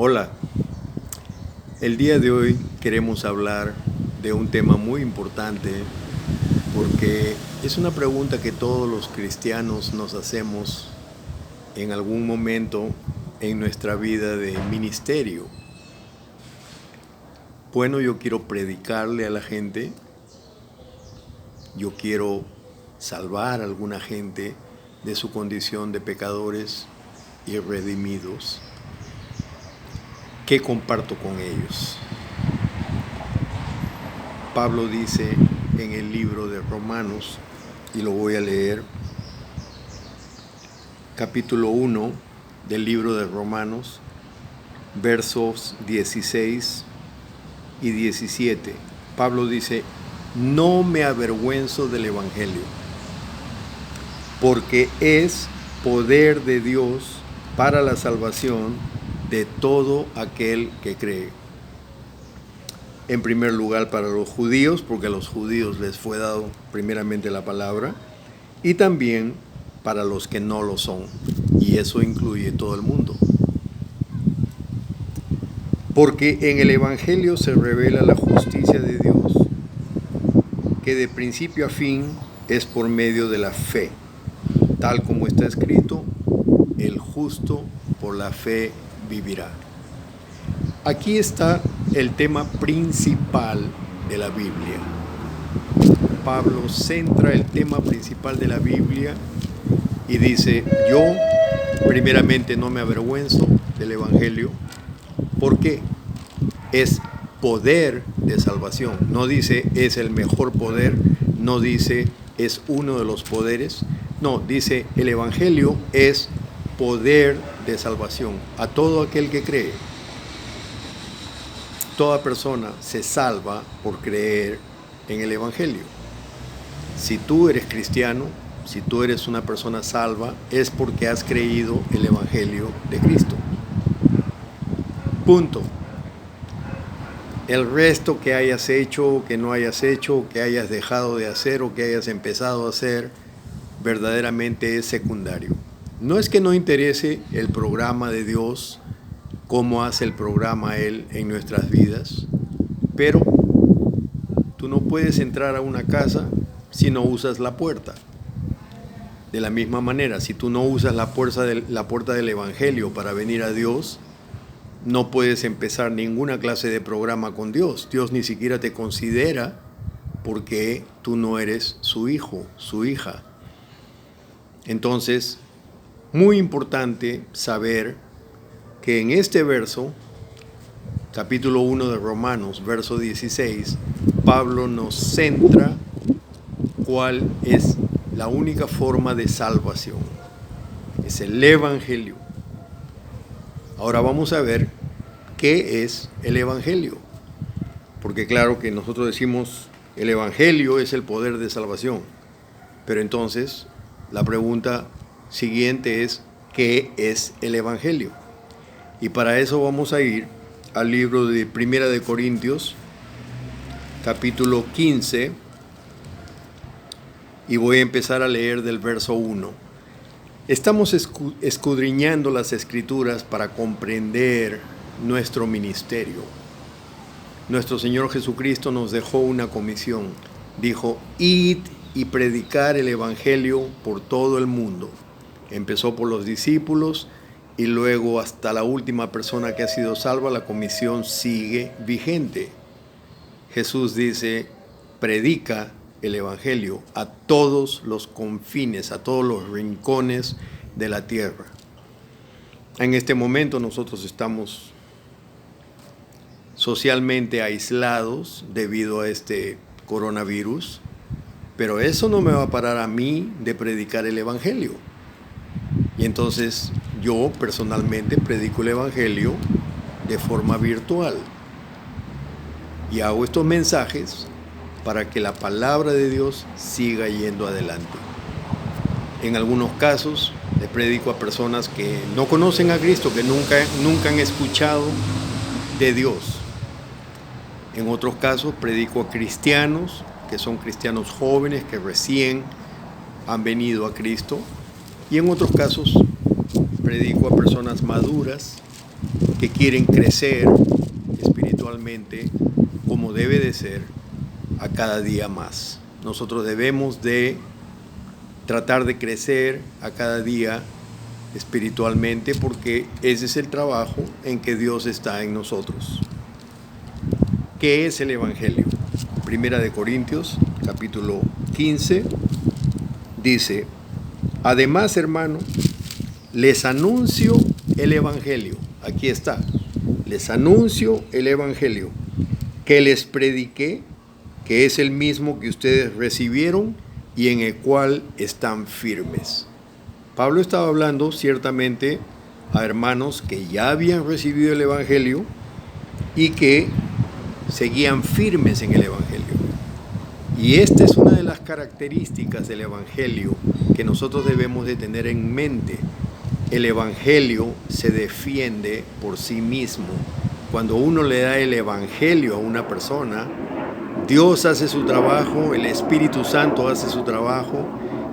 Hola, el día de hoy queremos hablar de un tema muy importante porque es una pregunta que todos los cristianos nos hacemos en algún momento en nuestra vida de ministerio. Bueno, yo quiero predicarle a la gente, yo quiero salvar a alguna gente de su condición de pecadores irredimidos. ¿Qué comparto con ellos? Pablo dice en el libro de Romanos, y lo voy a leer, capítulo 1 del libro de Romanos, versos 16 y 17. Pablo dice: no me avergüenzo del Evangelio, porque es poder de Dios para la salvación de todo aquel que cree. En primer lugar para los judíos, porque a los judíos les fue dado primeramente la palabra, y también para los que no lo son, y eso incluye todo el mundo. Porque en el Evangelio se revela la justicia de Dios, que de principio a fin es por medio de la fe, tal como está escrito: el justo por la fe vivirá. Aquí está el tema principal de la Biblia. Pablo centra el tema principal de la Biblia y dice: yo primeramente no me avergüenzo del Evangelio porque es poder de salvación. No dice es el mejor poder, no dice es uno de los poderes, no, dice el Evangelio es poder de salvación a todo aquel que cree. Toda persona se salva por creer en el Evangelio. Si tú eres cristiano, si tú eres una persona salva, es porque has creído el Evangelio de Cristo. Punto. El resto que hayas hecho, que no hayas hecho, que hayas dejado de hacer o que hayas empezado a hacer, verdaderamente es secundario. No es que no interese el programa de Dios, cómo hace el programa Él en nuestras vidas, pero tú no puedes entrar a una casa si no usas la puerta. De la misma manera, si tú no usas la puerta del Evangelio para venir a Dios, no puedes empezar ninguna clase de programa con Dios. Dios ni siquiera te considera porque tú no eres su hijo, su hija. Entonces, muy importante saber que en este verso, capítulo 1 de Romanos, verso 16, Pablo nos centra cuál es la única forma de salvación. Es el Evangelio. Ahora vamos a ver qué es el Evangelio. Porque claro que nosotros decimos el Evangelio es el poder de salvación. Pero entonces la pregunta siguiente es: ¿qué es el Evangelio? Y para eso vamos a ir al libro de Primera de Corintios, capítulo 15, y voy a empezar a leer del verso 1. Estamos escudriñando las Escrituras para comprender nuestro ministerio. Nuestro Señor Jesucristo nos dejó una comisión. Dijo: id y predicar el Evangelio por todo el mundo. Empezó por los discípulos y luego hasta la última persona que ha sido salva. La comisión sigue vigente. Jesús dice: predica el Evangelio a todos los confines, a todos los rincones de la tierra. En este momento nosotros estamos socialmente aislados debido a este coronavirus, pero eso no me va a parar a mí de predicar el Evangelio. Y entonces yo personalmente predico el Evangelio de forma virtual y hago estos mensajes para que la palabra de Dios siga yendo adelante. En algunos casos le predico a personas que no conocen a Cristo, que nunca han escuchado de Dios. En otros casos predico a cristianos que son cristianos jóvenes que recién han venido a Cristo. Y en otros casos predico a personas maduras que quieren crecer espiritualmente como debe de ser a cada día más. Nosotros debemos de tratar de crecer a cada día espiritualmente porque ese es el trabajo en que Dios está en nosotros. ¿Qué es el Evangelio? Primera de Corintios, capítulo 15, dice: además, hermanos, les anuncio el Evangelio. Aquí está. Les anuncio el Evangelio que les prediqué, que es el mismo que ustedes recibieron y en el cual están firmes. Pablo estaba hablando ciertamente a hermanos que ya habían recibido el Evangelio y que seguían firmes en el Evangelio. Y esta es una de las características del Evangelio que nosotros debemos de tener en mente. El Evangelio se defiende por sí mismo. Cuando uno le da el Evangelio a una persona, Dios hace su trabajo, el Espíritu Santo hace su trabajo,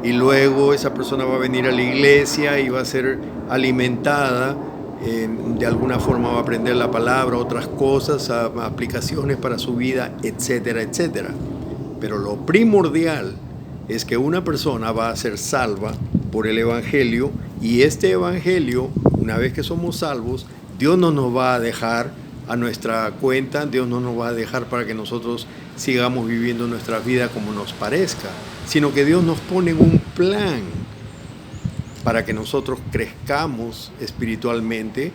y luego esa persona va a venir a la iglesia y va a ser alimentada, de alguna forma va a aprender la palabra, otras cosas, aplicaciones para su vida, etcétera, etcétera. Pero lo primordial es que una persona va a ser salva por el Evangelio, y este Evangelio, una vez que somos salvos, Dios no nos va a dejar a nuestra cuenta, Dios no nos va a dejar para que nosotros sigamos viviendo nuestra vida como nos parezca, sino que Dios nos pone en un plan para que nosotros crezcamos espiritualmente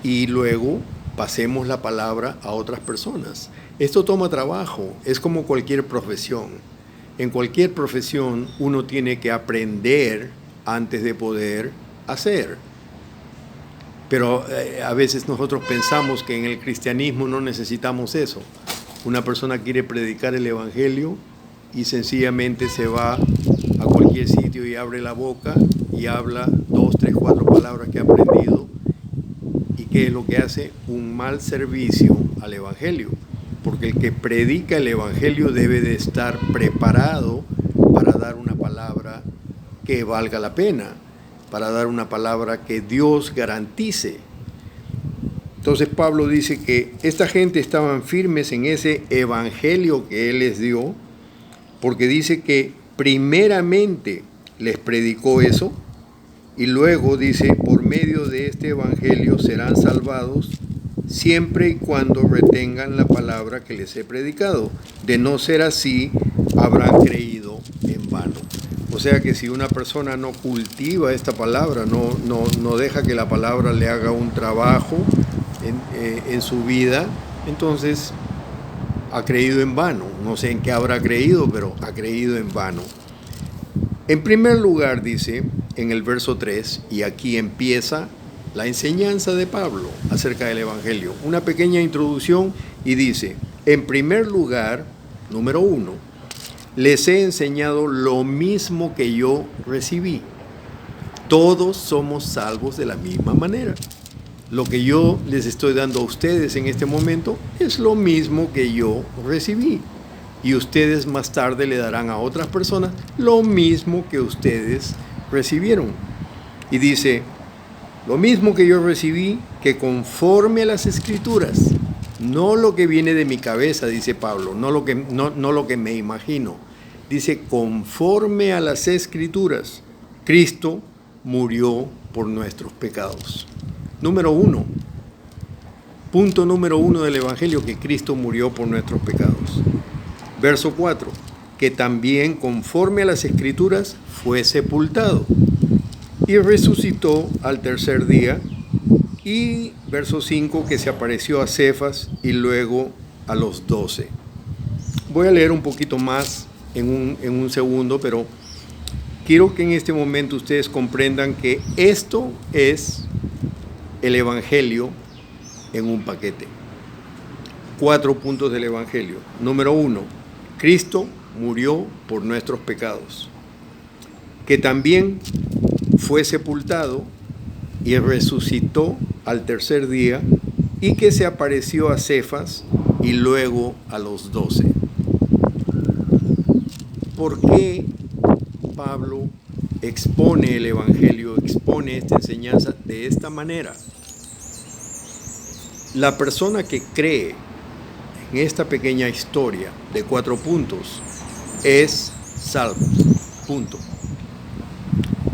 y luego pasemos la palabra a otras personas. Esto toma trabajo, es como cualquier profesión. En cualquier profesión uno tiene que aprender antes de poder hacer. Pero a veces nosotros pensamos que en el cristianismo no necesitamos eso. Una persona quiere predicar el Evangelio y sencillamente se va a cualquier sitio y abre la boca y habla 2, 3, 4 palabras que ha aprendido. ¿Y qué es lo que hace? Un mal servicio al Evangelio. Porque el que predica el Evangelio debe de estar preparado para dar una palabra que valga la pena, para dar una palabra que Dios garantice. Entonces Pablo dice que esta gente estaban firmes en ese Evangelio que Él les dio, porque dice que primeramente les predicó eso, y luego dice, por medio de este Evangelio serán salvados siempre y cuando retengan la palabra que les he predicado. De no ser así, habrán creído en vano. O sea que si una persona no cultiva esta palabra, no deja que la palabra le haga un trabajo en su vida, entonces ha creído en vano. No sé en qué habrá creído, pero ha creído en vano. En primer lugar, dice en el verso 3, y aquí empieza la enseñanza de Pablo acerca del Evangelio. Una pequeña introducción y dice, en primer lugar, número 1, les he enseñado lo mismo que yo recibí. Todos somos salvos de la misma manera. Lo que yo les estoy dando a ustedes en este momento es lo mismo que yo recibí. Y ustedes más tarde le darán a otras personas lo mismo que ustedes recibieron. Y dice, lo mismo que yo recibí, que conforme a las Escrituras, no lo que viene de mi cabeza, dice Pablo, no lo que me imagino. Dice, conforme a las Escrituras, Cristo murió por nuestros pecados. Número 1. Punto número 1 del Evangelio, que Cristo murió por nuestros pecados. Verso 4. Que también conforme a las Escrituras fue sepultado y resucitó al tercer día. Y verso 5, que se apareció a Cefas y luego a los 12. Voy a leer un poquito más en un segundo, pero quiero que en este momento ustedes comprendan que esto es el Evangelio en un paquete. 4 puntos del Evangelio. Número 1, Cristo murió por nuestros pecados, que también fue sepultado y resucitó al tercer día, y que se apareció a Cefas y luego a los 12. ¿Por qué Pablo expone el Evangelio, expone esta enseñanza de esta manera? La persona que cree en esta pequeña historia de 4 puntos es salvo. Punto.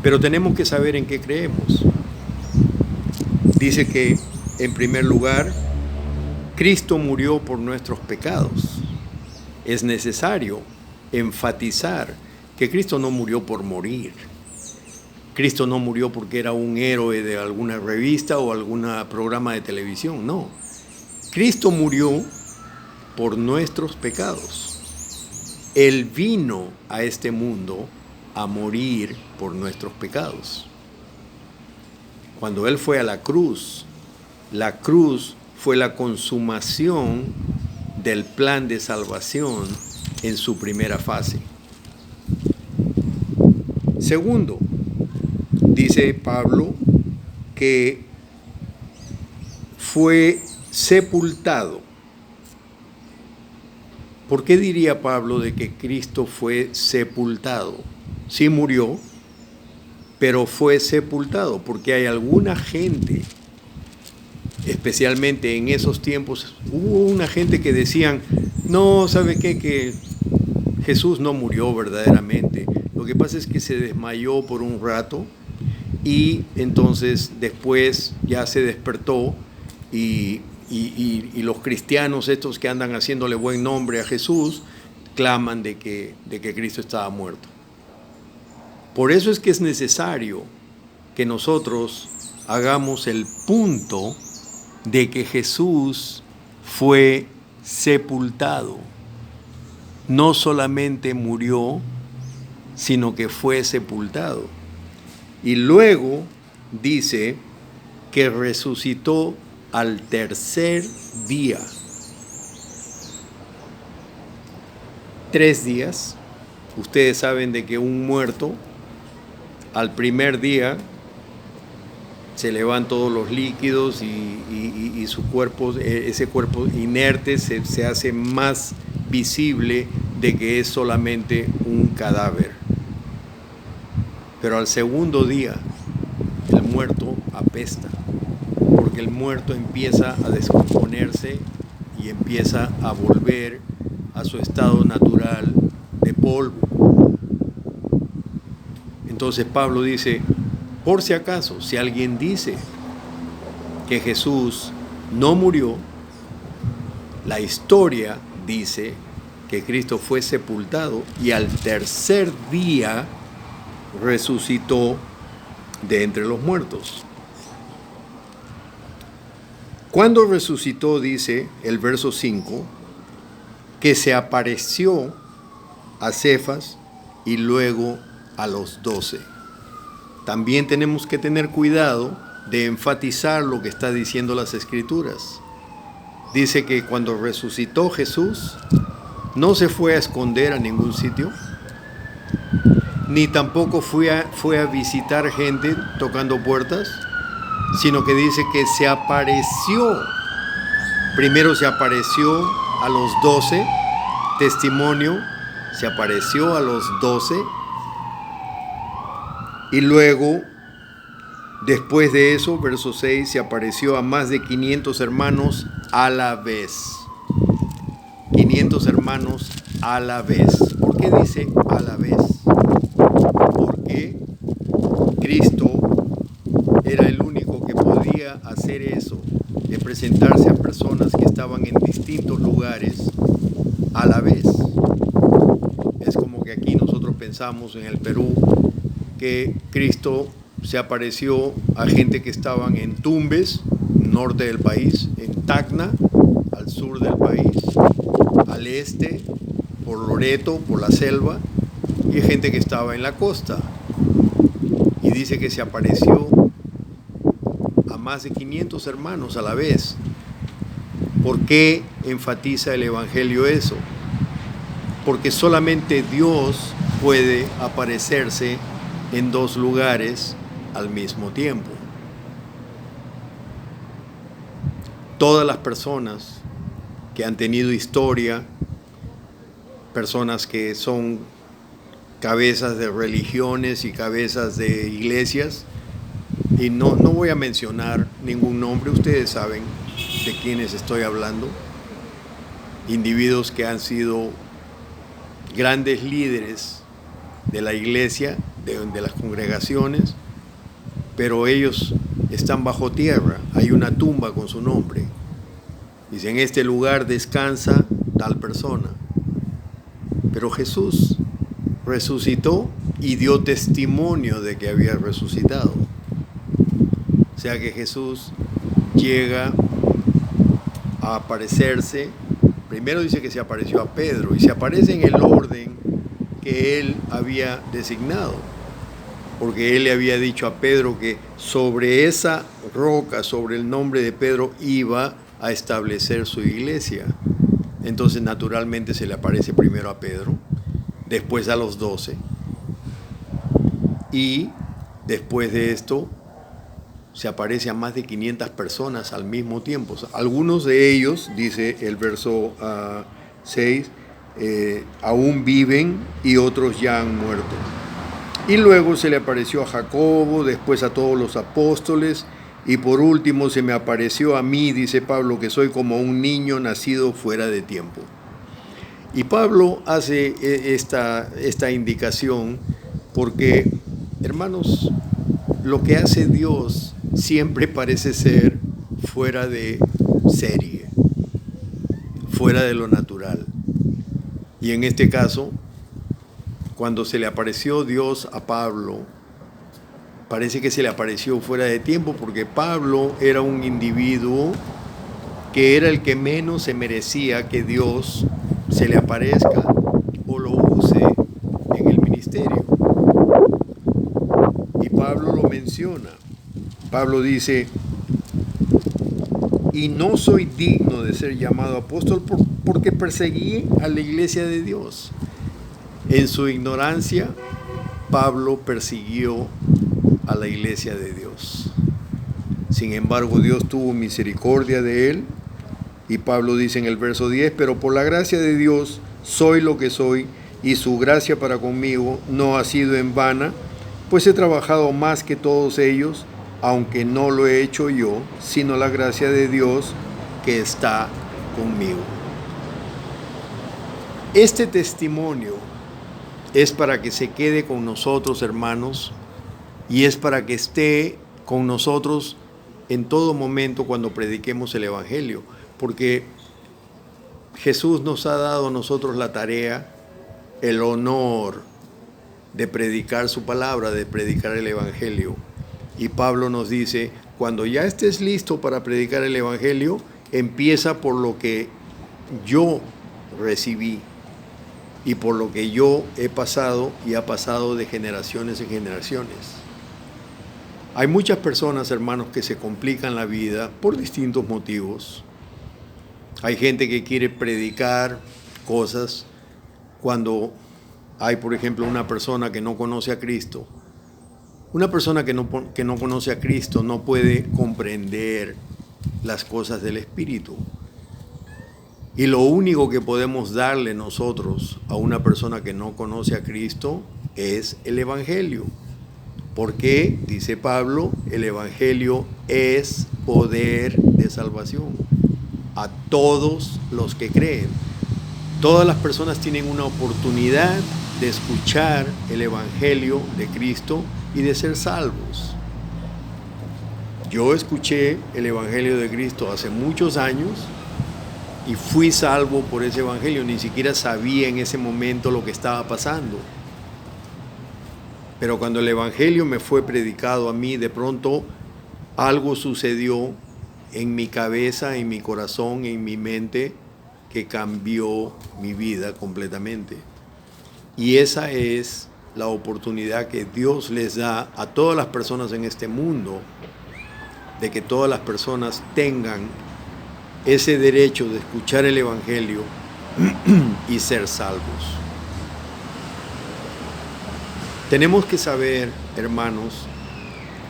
Pero tenemos que saber en qué creemos. Dice que, en primer lugar, Cristo murió por nuestros pecados. Es necesario enfatizar que Cristo no murió por morir. Cristo no murió porque era un héroe de alguna revista o algún programa de televisión. No. Cristo murió por nuestros pecados. Él vino a este mundo a morir por nuestros pecados. Cuando Él fue a la cruz fue la consumación del plan de salvación en su primera fase. Segundo, dice Pablo que fue sepultado. ¿Por qué diría Pablo de que Cristo fue sepultado? Sí murió, pero fue sepultado, porque hay alguna gente, especialmente en esos tiempos, hubo una gente que decían, no, ¿sabe qué? Que Jesús no murió verdaderamente. Lo que pasa es que se desmayó por un rato y entonces después ya se despertó y los cristianos estos que andan haciéndole buen nombre a Jesús claman de que Cristo estaba muerto. Por eso es que es necesario que nosotros hagamos el punto de que Jesús fue sepultado. No solamente murió, sino que fue sepultado. Y luego dice que resucitó al tercer día. 3 días. Ustedes saben de que un muerto al primer día se le van todos los líquidos y su cuerpo, ese cuerpo inerte se hace más visible de que es solamente un cadáver. Pero al segundo día el muerto apesta, porque el muerto empieza a descomponerse y empieza a volver a su estado natural de polvo. Entonces Pablo dice, por si acaso, si alguien dice que Jesús no murió, la historia dice que Cristo fue sepultado y al tercer día resucitó de entre los muertos. Cuando resucitó, dice el verso 5, que se apareció a Cefas y luego a los 12. También tenemos que tener cuidado de enfatizar lo que está diciendo las Escrituras. Dice que cuando resucitó Jesús, no se fue a esconder a ningún sitio, ni tampoco fue a visitar gente tocando puertas, sino que dice que se apareció. Primero se apareció a los 12, testimonio, se apareció a los 12, y luego, después de eso, verso 6, se apareció a más de 500 hermanos a la vez. 500 hermanos a la vez. ¿Por qué dice a la vez? Porque Cristo era el único que podía hacer eso, de presentarse a personas que estaban en distintos lugares a la vez. Es como que aquí nosotros pensamos en el Perú que Cristo se apareció a gente que estaban en Tumbes, norte del país, en Tacna, al sur del país, al este, por Loreto, por la selva, y gente que estaba en la costa. Y dice que se apareció a más de 500 hermanos a la vez. ¿Por qué enfatiza el Evangelio eso? Porque solamente Dios puede aparecerse en 2 lugares al mismo tiempo. Todas las personas que han tenido historia, personas que son cabezas de religiones y cabezas de iglesias, y no voy a mencionar ningún nombre, ustedes saben, de quienes estoy hablando, individuos que han sido grandes líderes de la iglesia, de las congregaciones, pero ellos están bajo tierra, hay una tumba con su nombre. Dice, en este lugar descansa tal persona. Pero Jesús resucitó y dio testimonio de que había resucitado. O sea que Jesús llega a aparecerse. Primero dice que se apareció a Pedro y se aparece en el orden que él había designado, porque él le había dicho a Pedro que sobre esa roca, sobre el nombre de Pedro, iba a establecer su iglesia. Entonces naturalmente se le aparece primero a Pedro, después a los 12, y después de esto se aparece a más de 500 personas al mismo tiempo. Algunos de ellos, dice el verso 6, aún viven y otros ya han muerto. Y luego se le apareció a Jacobo, después a todos los apóstoles, y por último se me apareció a mí, dice Pablo, que soy como un niño nacido fuera de tiempo. Y Pablo hace esta indicación porque, hermanos, lo que hace Dios siempre parece ser fuera de serie, fuera de lo natural. Y en este caso, cuando se le apareció Dios a Pablo, parece que se le apareció fuera de tiempo, porque Pablo era un individuo que era el que menos se merecía que Dios se le aparezca o lo use en el ministerio. Y Pablo lo menciona. Pablo dice, y no soy digno de ser llamado apóstol porque perseguí a la iglesia de Dios. En su ignorancia, Pablo persiguió a la iglesia de Dios. Sin embargo, Dios tuvo misericordia de él. Y Pablo dice en el verso 10, pero por la gracia de Dios soy lo que soy, y su gracia para conmigo no ha sido en vana, pues he trabajado más que todos ellos, aunque no lo he hecho yo, sino la gracia de Dios que está conmigo. Este testimonio es para que se quede con nosotros, hermanos, y es para que esté con nosotros en todo momento cuando prediquemos el Evangelio, porque Jesús nos ha dado a nosotros la tarea, el honor de predicar su palabra, de predicar el Evangelio. Y Pablo nos dice, cuando ya estés listo para predicar el Evangelio, empieza por lo que yo recibí y por lo que yo he pasado y ha pasado de generaciones en generaciones. Hay muchas personas, hermanos, que se complican la vida por distintos motivos. Hay gente que quiere predicar cosas cuando hay, por ejemplo, una persona que no conoce a Cristo. Una persona que no conoce a Cristo no puede comprender las cosas del Espíritu. Y lo único que podemos darle nosotros a una persona que no conoce a Cristo es el Evangelio. Porque, dice Pablo, el Evangelio es poder de salvación a todos los que creen. Todas las personas tienen una oportunidad de escuchar el Evangelio de Cristo y de ser salvos. Yo escuché el Evangelio de Cristo hace muchos años y fui salvo por ese Evangelio. Ni siquiera sabía en ese momento lo que estaba pasando. Pero cuando el Evangelio me fue predicado a mí, de pronto algo sucedió en mi cabeza, en mi corazón, en mi mente, que cambió mi vida completamente. Y esa es la oportunidad que Dios les da a todas las personas en este mundo, de que todas las personas tengan ese derecho de escuchar el Evangelio y ser salvos. Tenemos que saber, hermanos,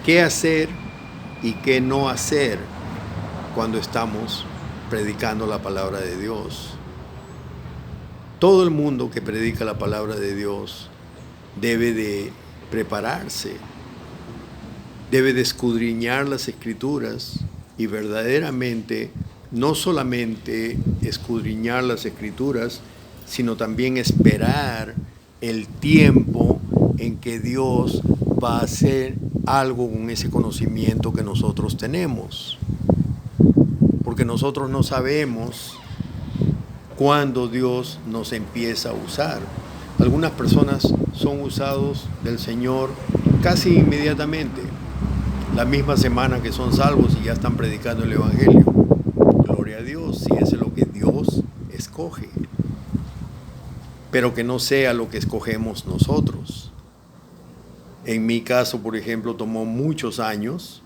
qué hacer y qué no hacer cuando estamos predicando la palabra de Dios. Todo el mundo que predica la palabra de Dios debe de prepararse, debe de escudriñar las Escrituras y verdaderamente no solamente escudriñar las Escrituras, sino también esperar el tiempo en que Dios va a hacer algo con ese conocimiento que nosotros tenemos. Porque nosotros no sabemos cuándo Dios nos empieza a usar. Algunas personas son usados del Señor casi inmediatamente, la misma semana que son salvos y ya están predicando el Evangelio. Gloria a Dios, si eso es lo que Dios escoge. Pero que no sea lo que escogemos nosotros. En mi caso, por ejemplo, tomó muchos años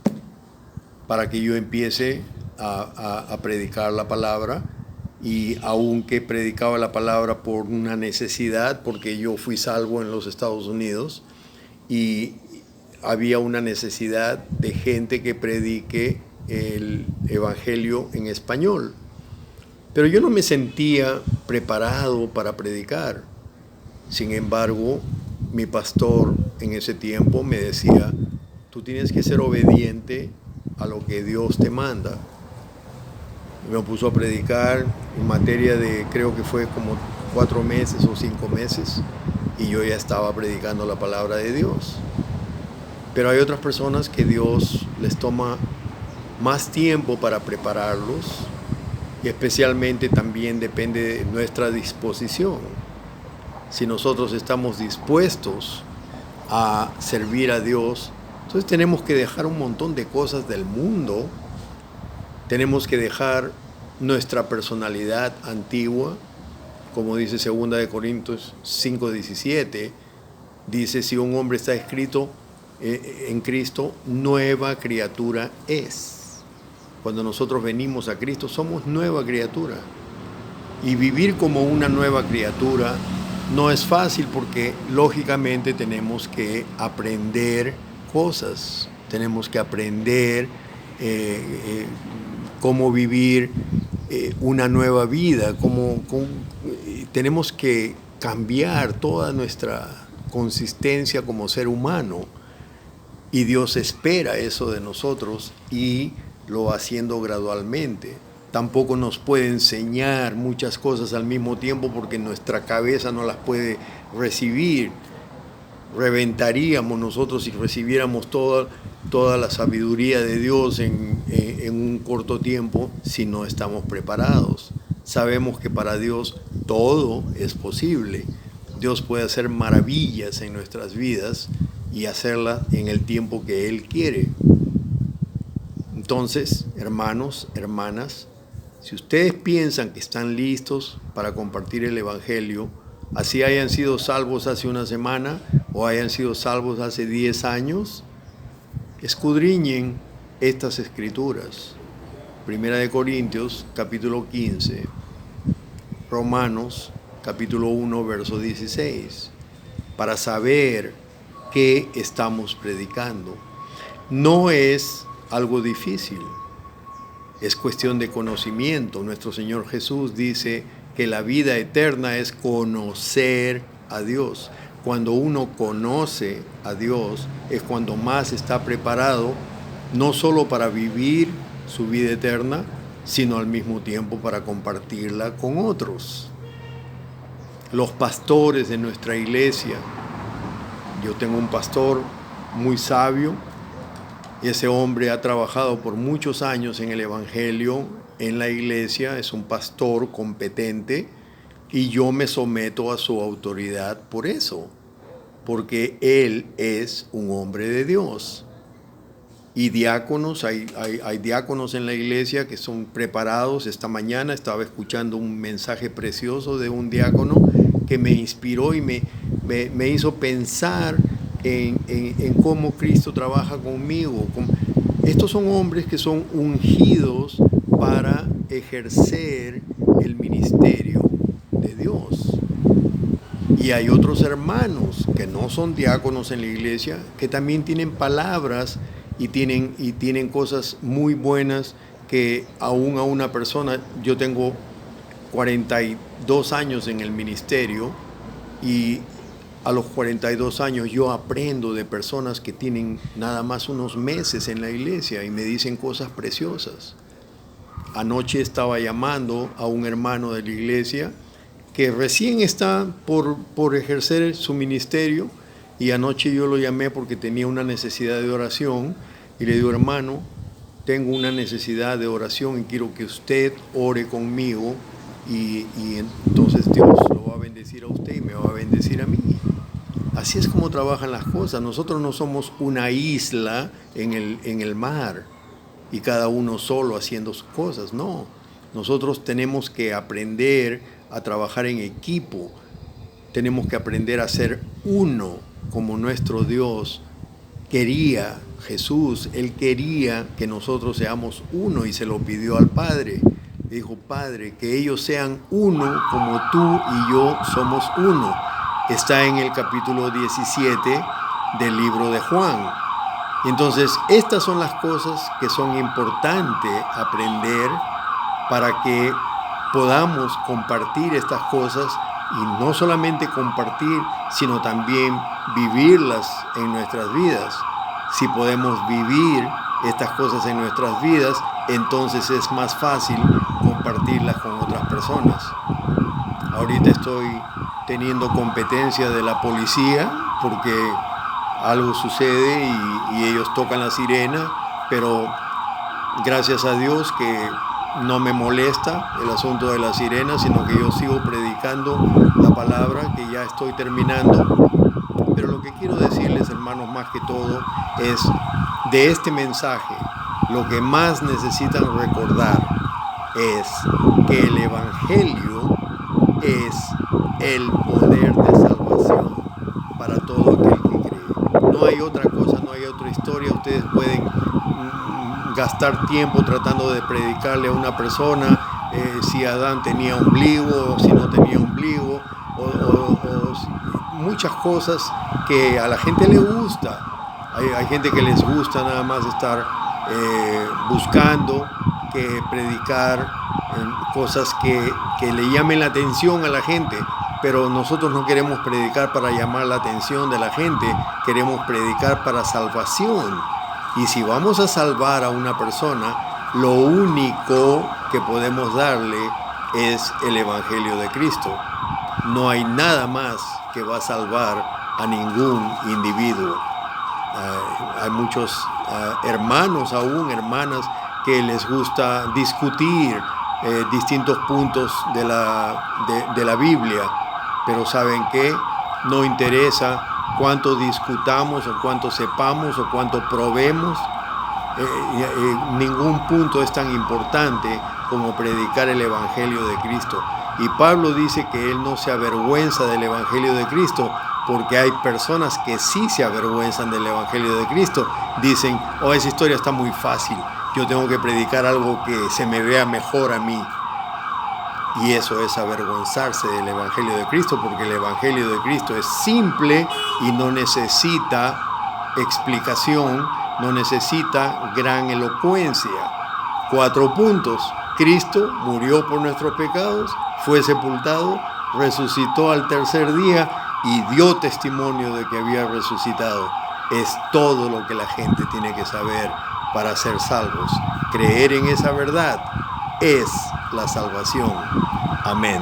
para que yo empiece a predicar la palabra, y aunque predicaba la palabra por una necesidad, porque yo fui salvo en los Estados Unidos y había una necesidad de gente que predique el Evangelio en español. Pero yo no me sentía preparado para predicar. Sin embargo, mi pastor en ese tiempo me decía: tú tienes que ser obediente a lo que Dios te manda. Y me puso a predicar en materia de, creo que fue como 4 meses o 5 meses, y yo ya estaba predicando la palabra de Dios. Pero hay otras personas que Dios les toma más tiempo para prepararlos, y especialmente también depende de nuestra disposición. Si nosotros estamos dispuestos a servir a Dios, entonces tenemos que dejar un montón de cosas del mundo. Tenemos que dejar nuestra personalidad antigua, como dice 2 Corintios 5:17, dice: si un hombre está escrito en Cristo, nueva criatura es. Cuando nosotros venimos a Cristo, somos nueva criatura. Y vivir como una nueva criatura no es fácil, porque lógicamente tenemos que aprender cosas, tenemos que aprender cómo vivir una nueva vida, tenemos que cambiar toda nuestra consistencia como ser humano, y Dios espera eso de nosotros y lo va haciendo gradualmente. Tampoco nos puede enseñar muchas cosas al mismo tiempo, porque nuestra cabeza no las puede recibir. Reventaríamos nosotros si recibiéramos toda la sabiduría de Dios en un corto tiempo, si no estamos preparados. Sabemos que para Dios todo es posible. Dios puede hacer maravillas en nuestras vidas y hacerlas en el tiempo que Él quiere. Entonces, hermanos, hermanas, si ustedes piensan que están listos para compartir el Evangelio, así hayan sido salvos hace una semana o hayan sido salvos hace 10 años, escudriñen estas escrituras. 1 Corintios capítulo 15, Romanos capítulo 1 verso 16, para saber qué estamos predicando. No es algo difícil, es cuestión de conocimiento. Nuestro Señor Jesús dice que la vida eterna es conocer a Dios. Cuando uno conoce a Dios es cuando más está preparado, no solo para vivir su vida eterna, sino al mismo tiempo para compartirla con otros. Los pastores de nuestra iglesia, yo tengo un pastor muy sabio, y ese hombre ha trabajado por muchos años en el Evangelio, en la iglesia, es un pastor competente, y yo me someto a su autoridad por eso, porque él es un hombre de Dios. Y diáconos, hay diáconos en la iglesia que son preparados. Esta mañana estaba escuchando un mensaje precioso de un diácono que me inspiró y me hizo pensar en cómo Cristo trabaja conmigo. Estos son hombres que son ungidos para ejercer el ministerio de Dios. Y hay otros hermanos que no son diáconos en la iglesia, que también tienen palabras y tienen cosas muy buenas, que aún a una persona, yo tengo 42 años en el ministerio, y a los 42 años yo aprendo de personas que tienen nada más unos meses en la iglesia y me dicen cosas preciosas. Anoche estaba llamando a un hermano de la iglesia que recién está por ejercer su ministerio, y anoche yo lo llamé porque tenía una necesidad de oración y le digo: hermano, tengo una necesidad de oración y quiero que usted ore conmigo, y entonces Dios lo va a bendecir a usted y me va a bendecir a mí. Así es como trabajan las cosas. Nosotros no somos una isla en el mar y cada uno solo haciendo sus cosas, no. Nosotros tenemos que aprender a trabajar en equipo, tenemos que aprender a ser uno como nuestro Dios quería. Jesús, Él quería que nosotros seamos uno y se lo pidió al Padre. Le dijo: Padre, que ellos sean uno como tú y yo somos uno. Está en el capítulo 17 del libro de Juan. Entonces, estas son las cosas que son importantes aprender para que podamos compartir estas cosas, y no solamente compartir, sino también vivirlas en nuestras vidas. Si podemos vivir estas cosas en nuestras vidas, entonces es más fácil compartirlas con otras personas. Ahorita estoy teniendo competencia de la policía porque algo sucede y ellos tocan la sirena, pero gracias a Dios que no me molesta el asunto de la sirena, sino que yo sigo predicando la palabra, que ya estoy terminando. Pero lo que quiero decirles, hermanos, más que todo, es de este mensaje, lo que más necesitan recordar es que el Evangelio es el poder de salvación para todo aquel que cree. No hay otra cosa, no hay otra historia. Ustedes pueden gastar tiempo tratando de predicarle a una persona si Adán tenía ombligo o si no tenía ombligo, o muchas cosas que a la gente le gusta. Hay gente que les gusta nada más estar buscando que predicar cosas que le llamen la atención a la gente, pero nosotros no queremos predicar para llamar la atención de la gente, queremos predicar para salvación. Y si vamos a salvar a una persona, lo único que podemos darle es el Evangelio de Cristo. No hay nada más que va a salvar a ningún individuo. Hay muchos hermanos, aún hermanas, que les gusta discutir distintos puntos de la Biblia, pero ¿saben qué? No interesa cuánto discutamos o cuánto sepamos o cuánto probemos. Ningún punto es tan importante como predicar el Evangelio de Cristo. Y Pablo dice que él no se avergüenza del Evangelio de Cristo, porque hay personas que sí se avergüenzan del Evangelio de Cristo. Dicen: oh, esa historia está muy fácil, yo tengo que predicar algo que se me vea mejor a mí. Y eso es avergonzarse del Evangelio de Cristo, porque el Evangelio de Cristo es simple y no necesita explicación, no necesita gran elocuencia. 4 puntos. Cristo murió por nuestros pecados, fue sepultado, resucitó al tercer día y dio testimonio de que había resucitado. Es todo lo que la gente tiene que saber para ser salvos. Creer en esa verdad es la salvación. Amén.